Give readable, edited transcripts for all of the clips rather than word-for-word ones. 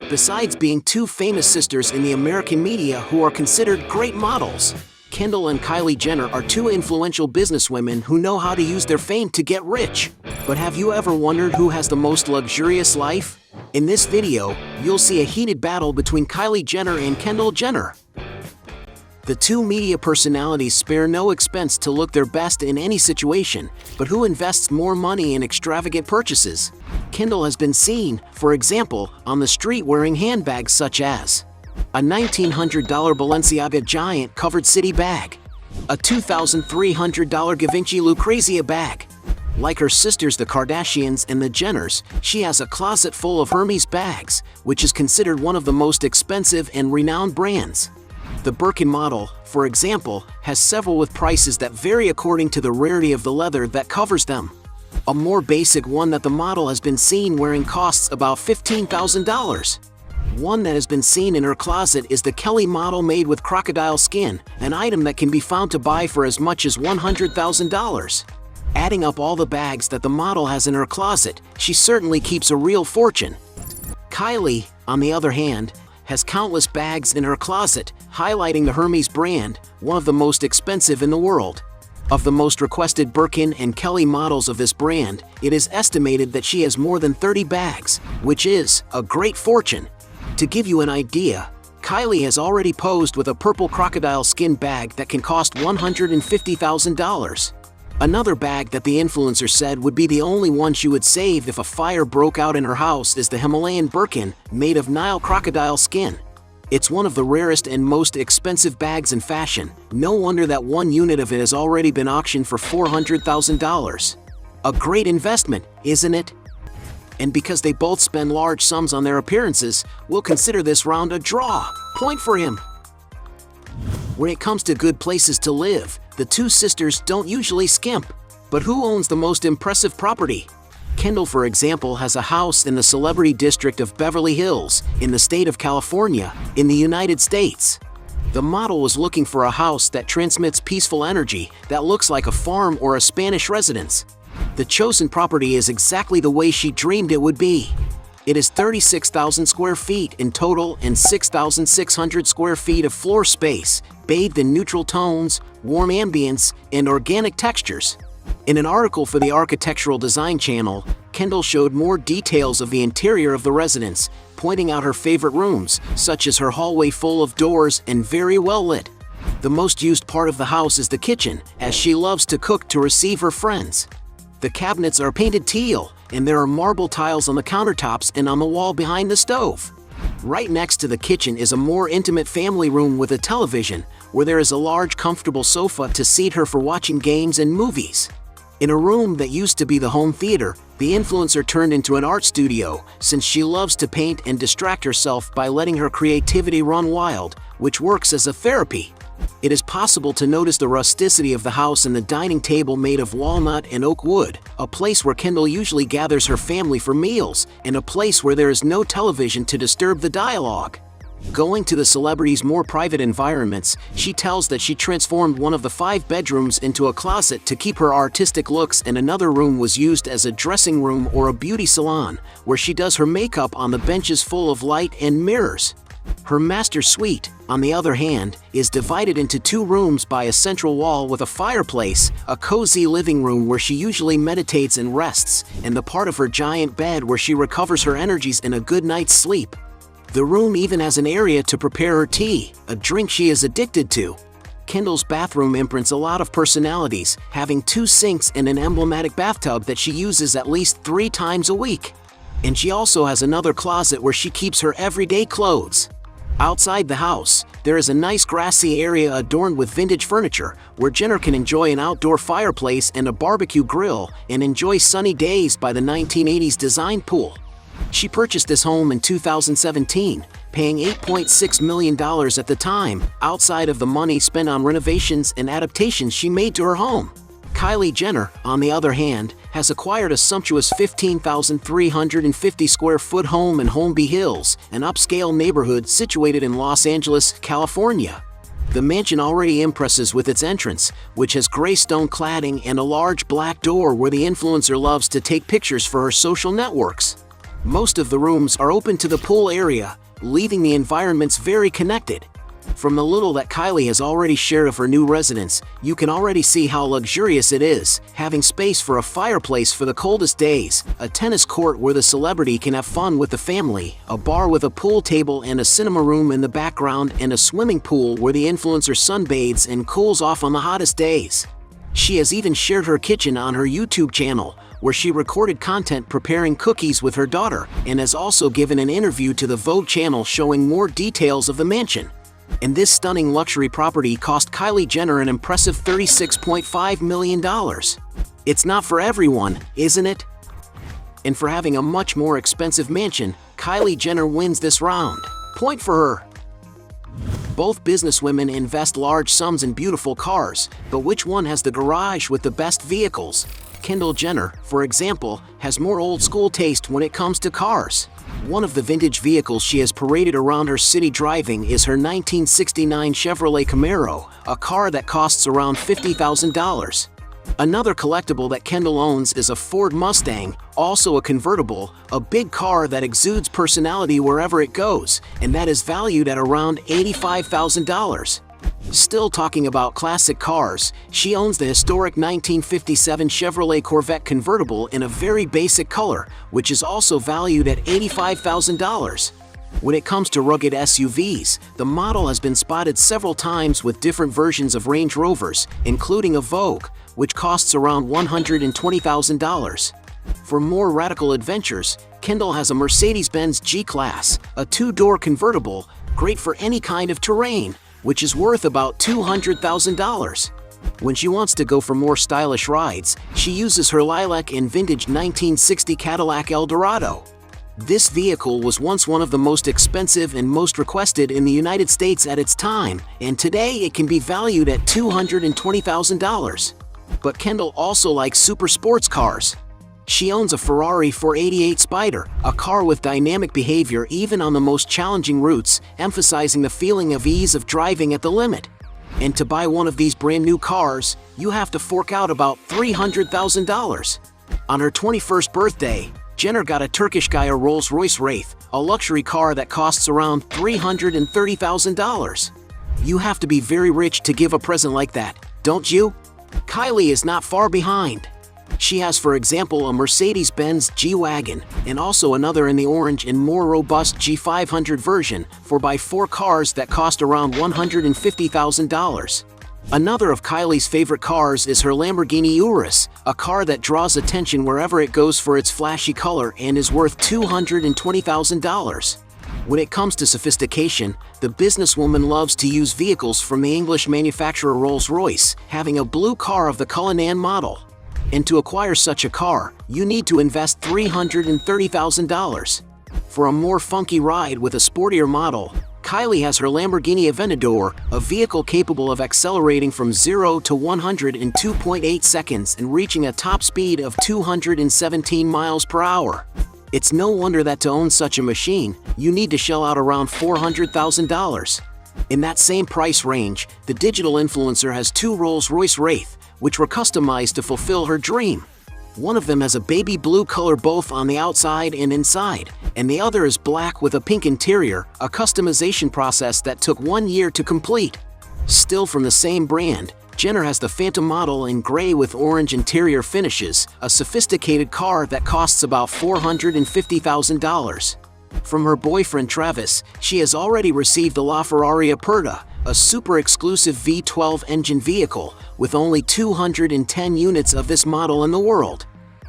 Besides being two famous sisters in the American media who are considered great models, Kendall and Kylie Jenner are two influential businesswomen who know how to use their fame to get rich. But have you ever wondered who has the most luxurious life? In this video, you'll see a heated battle between Kylie Jenner and Kendall Jenner. The two media personalities spare no expense to look their best in any situation, but who invests more money in extravagant purchases? Kendall has been seen, for example, on the street wearing handbags such as a $1,900 Balenciaga giant covered city bag, a $2,300 Givenchy Lucrezia bag. Like her sisters the Kardashians and the Jenners, she has a closet full of Hermes bags, which is considered one of the most expensive and renowned brands. The Birkin model, for example, has several with prices that vary according to the rarity of the leather that covers them. A more basic one that the model has been seen wearing costs about $15,000. One that has been seen in her closet is the Kelly model made with crocodile skin, an item that can be found to buy for as much as $100,000. Adding up all the bags that the model has in her closet, she certainly keeps a real fortune. Kylie, on the other hand, has countless bags in her closet, highlighting the Hermes brand, one of the most expensive in the world. Of the most requested Birkin and Kelly models of this brand, it is estimated that she has more than 30 bags, which is a great fortune. To give you an idea, Kylie has already posed with a purple crocodile skin bag that can cost $150,000. Another bag that the influencer said would be the only one she would save if a fire broke out in her house is the Himalayan Birkin, made of Nile crocodile skin. It's one of the rarest and most expensive bags in fashion. No wonder that one unit of it has already been auctioned for $400,000. A great investment, isn't it? And because they both spend large sums on their appearances, we'll consider this round a draw. Point for him. When it comes to good places to live, the two sisters don't usually skimp. But who owns the most impressive property? Kendall, for example, has a house in the celebrity district of Beverly Hills, in the state of California, in the United States. The model was looking for a house that transmits peaceful energy, that looks like a farm or a Spanish residence. The chosen property is exactly the way she dreamed it would be. It is 36,000 square feet in total and 6,600 square feet of floor space, bathed in neutral tones, warm ambience, and organic textures. In an article for the Architectural Design channel, Kendall showed more details of the interior of the residence, pointing out her favorite rooms, such as her hallway full of doors and very well lit. The most used part of the house is the kitchen, as she loves to cook to receive her friends. The cabinets are painted teal, and there are marble tiles on the countertops and on the wall behind the stove. Right next to the kitchen is a more intimate family room with a television, where there is a large comfortable sofa to seat her for watching games and movies. In a room that used to be the home theater, the influencer turned into an art studio, since she loves to paint and distract herself by letting her creativity run wild, which works as a therapy. It is possible to notice the rusticity of the house in the dining table made of walnut and oak wood, a place where Kendall usually gathers her family for meals, and a place where there is no television to disturb the dialogue. Going to the celebrities' more private environments, she tells that she transformed one of the 5 bedrooms into a closet to keep her artistic looks, and another room was used as a dressing room or a beauty salon, where she does her makeup on the benches full of light and mirrors. Her master suite, on the other hand, is divided into 2 rooms by a central wall with a fireplace, a cozy living room where she usually meditates and rests, and the part of her giant bed where she recovers her energies in a good night's sleep. The room even has an area to prepare her tea, a drink she is addicted to. Kendall's bathroom imprints a lot of personalities, having 2 sinks and an emblematic bathtub that she uses at least 3 times a week. And she also has another closet where she keeps her everyday clothes. Outside the house, there is a nice grassy area adorned with vintage furniture, where Jenner can enjoy an outdoor fireplace and a barbecue grill, and enjoy sunny days by the 1980s design pool. She purchased this home in 2017, paying $8.6 million at the time, outside of the money spent on renovations and adaptations she made to her home. Kylie Jenner, on the other hand, has acquired a sumptuous 15,350 square foot home in Holmby Hills, an upscale neighborhood situated in Los Angeles, California. The mansion already impresses with its entrance, which has gray stone cladding and a large black door where the influencer loves to take pictures for her social networks. Most of the rooms are open to the pool area, leaving the environments very connected. From the little that Kylie has already shared of her new residence, you can already see how luxurious it is, having space for a fireplace for the coldest days, a tennis court where the celebrity can have fun with the family, a bar with a pool table and a cinema room in the background, and a swimming pool where the influencer sunbathes and cools off on the hottest days. She has even shared her kitchen on her YouTube channel, where she recorded content preparing cookies with her daughter, and has also given an interview to the Vogue channel showing more details of the mansion. And this stunning luxury property cost Kylie Jenner an impressive $36.5 million. It's not for everyone, isn't it? And for having a much more expensive mansion, Kylie Jenner wins this round. Point for her. Both businesswomen invest large sums in beautiful cars, but which one has the garage with the best vehicles? Kendall Jenner, for example, has more old-school taste when it comes to cars. One of the vintage vehicles she has paraded around her city driving is her 1969 Chevrolet Camaro, a car that costs around $50,000. Another collectible that Kendall owns is a Ford Mustang, also a convertible, a big car that exudes personality wherever it goes, and that is valued at around $85,000. Still talking about classic cars, she owns the historic 1957 Chevrolet Corvette convertible in a very basic color, which is also valued at $85,000. When it comes to rugged SUVs, the model has been spotted several times with different versions of Range Rovers, including a Vogue, which costs around $120,000. For more radical adventures, Kendall has a Mercedes-Benz G-Class, a two-door convertible, great for any kind of terrain, which is worth about $200,000. When she wants to go for more stylish rides, she uses her lilac and vintage 1960 Cadillac Eldorado. This vehicle was once one of the most expensive and most requested in the United States at its time, and today it can be valued at $220,000. But Kendall also likes super sports cars. She owns a Ferrari 488 Spider, a car with dynamic behavior even on the most challenging routes, emphasizing the feeling of ease of driving at the limit. And to buy one of these brand new cars, you have to fork out about $300,000. On her 21st birthday, Jenner got a Turkish Guy a Rolls-Royce Wraith, a luxury car that costs around $330,000. You have to be very rich to give a present like that, don't you? Kylie is not far behind. She has, for example, a Mercedes-Benz G-Wagon, and also another in the orange and more robust G500 version, for by 4 cars that cost around $150,000. Another of Kylie's favorite cars is her Lamborghini Urus, a car that draws attention wherever it goes for its flashy color and is worth $220,000. When it comes to sophistication, the businesswoman loves to use vehicles from the English manufacturer Rolls-Royce, having a blue car of the Cullinan model. And to acquire such a car, you need to invest $330,000. For a more funky ride with a sportier model, Kylie has her Lamborghini Aventador, a vehicle capable of accelerating from 0 to 100 in 2.8 seconds and reaching a top speed of 217 miles per hour. It's no wonder that to own such a machine, you need to shell out around $400,000. In that same price range, the digital influencer has 2 Rolls-Royce Wraith, which were customized to fulfill her dream. One of them has a baby blue color both on the outside and inside, and the other is black with a pink interior, a customization process that took 1 year to complete. Still from the same brand, Jenner has the Phantom model in gray with orange interior finishes, a sophisticated car that costs about $450,000. From her boyfriend Travis, she has already received the LaFerrari Aperta, a super exclusive V12 engine vehicle, with only 210 units of this model in the world.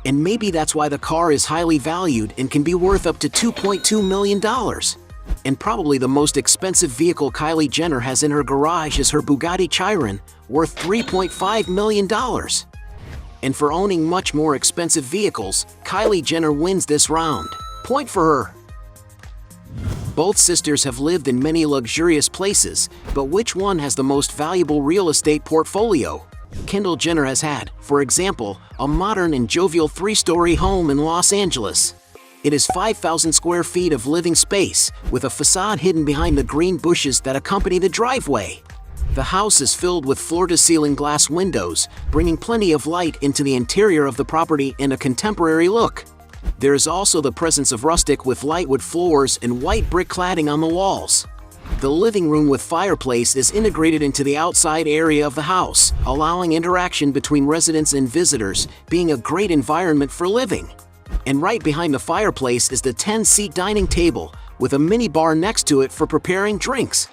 And maybe that's why the car is highly valued and can be worth up to $2.2 million. And probably the most expensive vehicle Kylie Jenner has in her garage is her Bugatti Chiron, worth $3.5 million. And for owning much more expensive vehicles, Kylie Jenner wins this round. Point for her. Both sisters have lived in many luxurious places, but which one has the most valuable real estate portfolio? Kendall Jenner has had, for example, a modern and jovial 3-story home in Los Angeles. It is 5,000 square feet of living space, with a facade hidden behind the green bushes that accompany the driveway. The house is filled with floor-to-ceiling glass windows, bringing plenty of light into the interior of the property and a contemporary look. There is also the presence of rustic with light wood floors and white brick cladding on the walls. The living room with fireplace is integrated into the outside area of the house, allowing interaction between residents and visitors, being a great environment for living. And right behind the fireplace is the 10-seat dining table, with a mini bar next to it for preparing drinks.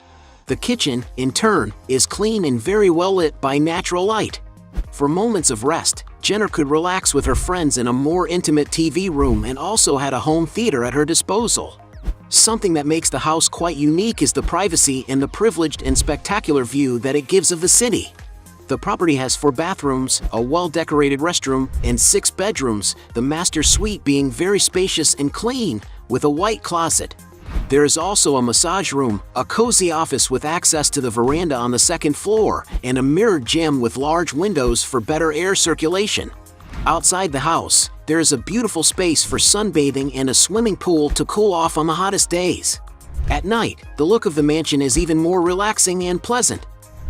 The kitchen, in turn, is clean and very well lit by natural light. For moments of rest, Jenner could relax with her friends in a more intimate TV room and also had a home theater at her disposal. Something that makes the house quite unique is the privacy and the privileged and spectacular view that it gives of the city. The property has 4 bathrooms, a well-decorated restroom, and 6 bedrooms, the master suite being very spacious and clean, with a white closet. There is also a massage room, a cozy office with access to the veranda on the 2nd floor, and a mirrored gym with large windows for better air circulation. Outside the house, there is a beautiful space for sunbathing and a swimming pool to cool off on the hottest days. At night, the look of the mansion is even more relaxing and pleasant.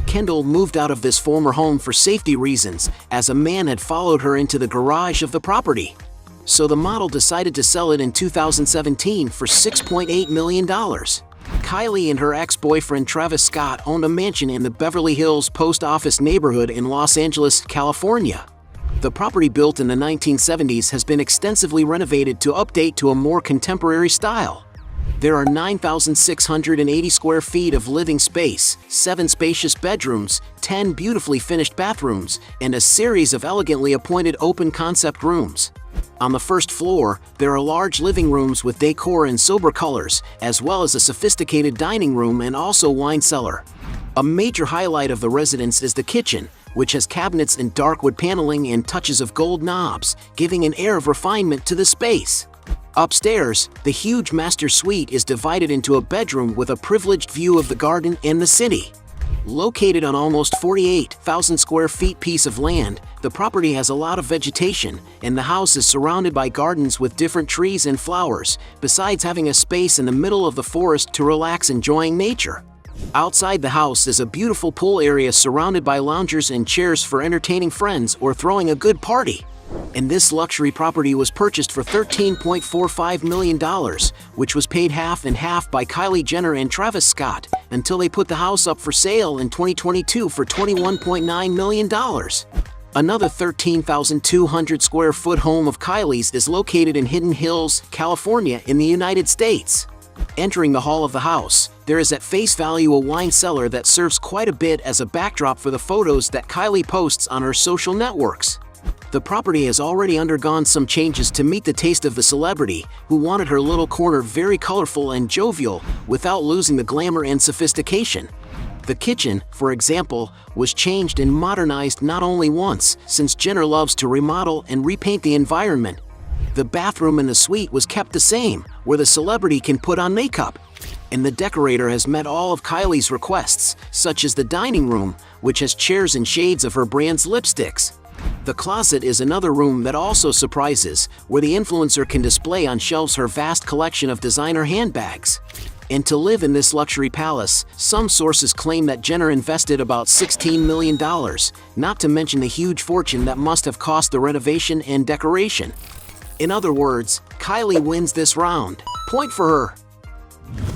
Kendall moved out of this former home for safety reasons, as a man had followed her into the garage of the property. So the model decided to sell it in 2017 for $6.8 million. Kylie and her ex-boyfriend Travis Scott owned a mansion in the Beverly Hills Post Office neighborhood in Los Angeles, California. The property, built in the 1970s, has been extensively renovated to update to a more contemporary style. There are 9,680 square feet of living space, 7 spacious bedrooms, 10 beautifully finished bathrooms, and a series of elegantly appointed open-concept rooms. On the 1st floor, there are large living rooms with decor in sober colors, as well as a sophisticated dining room and also wine cellar. A major highlight of the residence is the kitchen, which has cabinets in dark wood paneling and touches of gold knobs, giving an air of refinement to the space. Upstairs, the huge master suite is divided into a bedroom with a privileged view of the garden and the city. Located on almost 48,000 square feet piece of land, the property has a lot of vegetation, and the house is surrounded by gardens with different trees and flowers, besides having a space in the middle of the forest to relax enjoying nature. Outside the house is a beautiful pool area surrounded by loungers and chairs for entertaining friends or throwing a good party. And this luxury property was purchased for $13.45 million, which was paid half and half by Kylie Jenner and Travis Scott, until they put the house up for sale in 2022 for $21.9 million. Another 13,200 square foot home of Kylie's is located in Hidden Hills, California in the United States. Entering the hall of the house, there is at face value a wine cellar that serves quite a bit as a backdrop for the photos that Kylie posts on her social networks. The property has already undergone some changes to meet the taste of the celebrity, who wanted her little corner very colorful and jovial without losing the glamour and sophistication. The kitchen, for example, was changed and modernized not only once, since Jenner loves to remodel and repaint the environment. The bathroom in the suite was kept the same, where the celebrity can put on makeup. And the decorator has met all of Kylie's requests, such as the dining room, which has chairs and shades of her brand's lipsticks. The closet is another room that also surprises, where the influencer can display on shelves her vast collection of designer handbags. And to live in this luxury palace, some sources claim that Jenner invested about $16 million, not to mention the huge fortune that must have cost the renovation and decoration. In other words, Kylie wins this round. Point for her.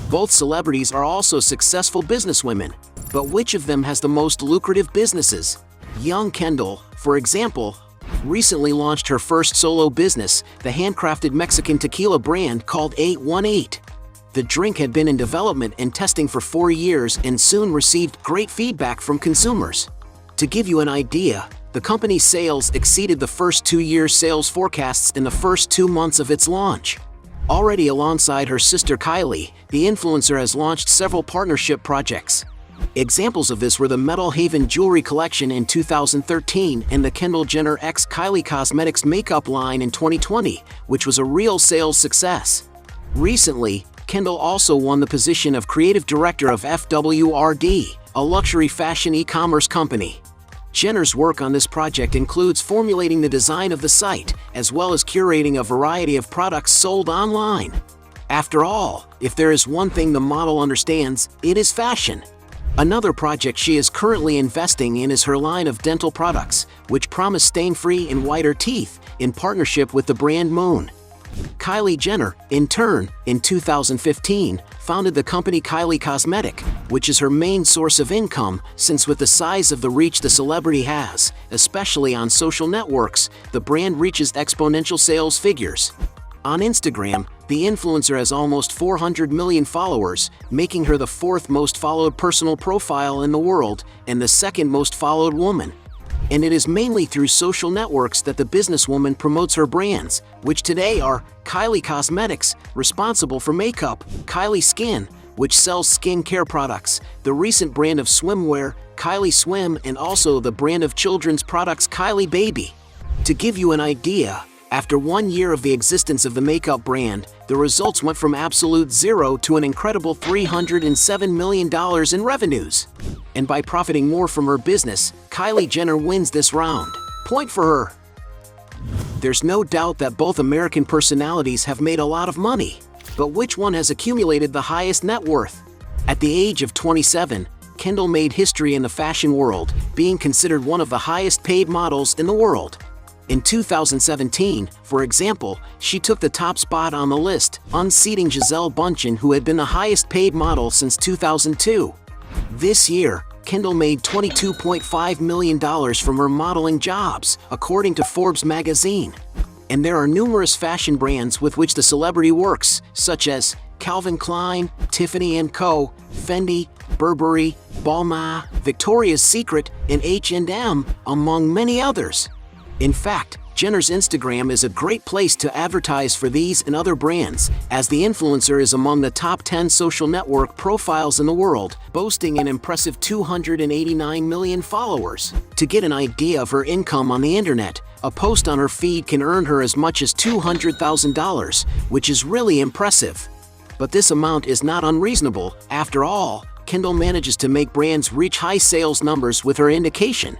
Both celebrities are also successful businesswomen, but which of them has the most lucrative businesses? Young Kendall, for example, recently launched her first solo business, the handcrafted Mexican tequila brand called 818. The drink had been in development and testing for 4 years and soon received great feedback from consumers. To give you an idea, the company's sales exceeded the first 2 years' sales forecasts in the first 2 months of its launch. Already alongside her sister Kylie, the influencer has launched several partnership projects. Examples of this were the Metal Haven jewelry collection in 2013 and the Kendall Jenner x Kylie Cosmetics makeup line in 2020, which was a real sales success. Recently, Kendall also won the position of creative director of FWRD, a luxury fashion e-commerce company. Jenner's work on this project includes formulating the design of the site, as well as curating a variety of products sold online. After all, if there is one thing the model understands, it is fashion. Another project she is currently investing in is her line of dental products, which promise stain-free and whiter teeth, in partnership with the brand Moon. Kylie Jenner, in turn, in 2015, founded the company Kylie Cosmetics, which is her main source of income, since with the size of the reach the celebrity has, especially on social networks, the brand reaches exponential sales figures. On Instagram, the influencer has almost 400 million followers, making her the fourth most followed personal profile in the world and the second most followed woman. And it is mainly through social networks that the businesswoman promotes her brands, which today are Kylie Cosmetics, responsible for makeup, Kylie Skin, which sells skincare products, the recent brand of swimwear, Kylie Swim, and also the brand of children's products Kylie Baby. To give you an idea, after 1 year of the existence of the makeup brand, the results went from absolute zero to an incredible $307 million in revenues. And by profiting more from her business, Kylie Jenner wins this round. Point for her. There's no doubt that both American personalities have made a lot of money. But which one has accumulated the highest net worth? At the age of 27, Kendall made history in the fashion world, being considered one of the highest paid models in the world. In 2017, for example, she took the top spot on the list, unseating Gisele Bündchen, who had been the highest paid model since 2002. This year, Kendall made $22.5 million from her modeling jobs, according to Forbes magazine. And there are numerous fashion brands with which the celebrity works, such as Calvin Klein, Tiffany & Co., Fendi, Burberry, Balmain, Victoria's Secret, and H&M, among many others. In fact, Jenner's Instagram is a great place to advertise for these and other brands, as the influencer is among the top 10 social network profiles in the world, boasting an impressive 289 million followers. To get an idea of her income on the internet, a post on her feed can earn her as much as $200,000, which is really impressive. But this amount is not unreasonable. After all, Kendall manages to make brands reach high sales numbers with her indication.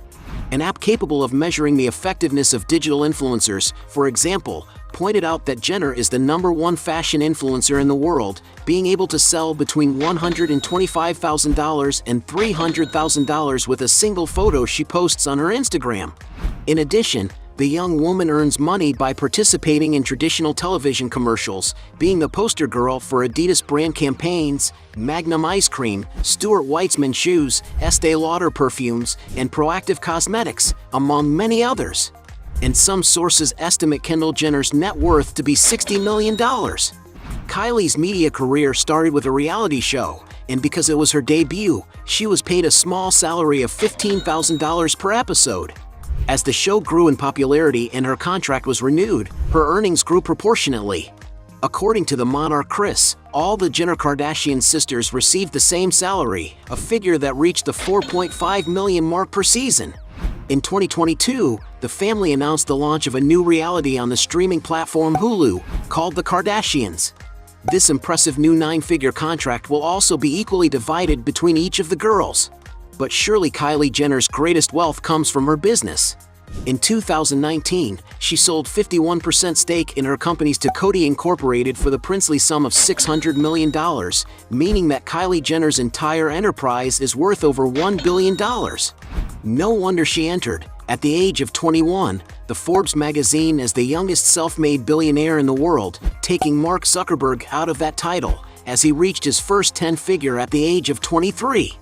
An app capable of measuring the effectiveness of digital influencers, for example, pointed out that Jenner is the #1 fashion influencer in the world, being able to sell between $125,000 and $300,000 with a single photo she posts on her Instagram. In addition, the young woman earns money by participating in traditional television commercials, being the poster girl for Adidas brand campaigns, Magnum ice cream, Stuart Weitzman shoes, Estee Lauder perfumes, and Proactive Cosmetics, among many others. And some sources estimate Kendall Jenner's net worth to be $60 million. Kylie's media career started with a reality show, and because it was her debut, she was paid a small salary of $15,000 per episode. As the show grew in popularity and her contract was renewed, her earnings grew proportionately. According to the Monarch Chris, all the Jenner Kardashian sisters received the same salary, a figure that reached the $4.5 million mark per season. In 2022, the family announced the launch of a new reality on the streaming platform Hulu, called The Kardashians. This impressive new 9-figure contract will also be equally divided between each of the girls. But surely Kylie Jenner's greatest wealth comes from her business. In 2019, she sold 51% stake in her companies to Coty Incorporated for the princely sum of $600 million, meaning that Kylie Jenner's entire enterprise is worth over $1 billion. No wonder she entered, at the age of 21, the Forbes magazine as the youngest self-made billionaire in the world, taking Mark Zuckerberg out of that title, as he reached his first 10-figure at the age of 23.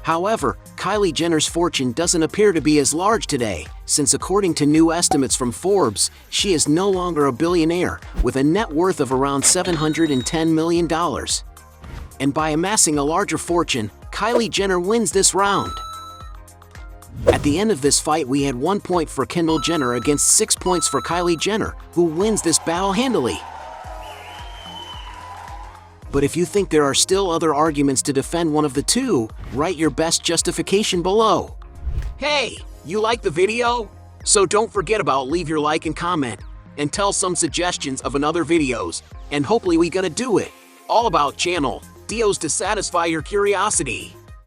However, Kylie Jenner's fortune doesn't appear to be as large today, since according to new estimates from Forbes, she is no longer a billionaire, with a net worth of around $710 million. And by amassing a larger fortune, Kylie Jenner wins this round. At the end of this fight, we had 1 point for Kendall Jenner against 6 points for Kylie Jenner, who wins this battle handily. But if you think there are still other arguments to defend one of the two, write your best justification below. Hey, you like the video? So don't forget about leave your like and comment, and tell some suggestions of another videos, and hopefully we gonna do it. All about channel Dios to satisfy your curiosity.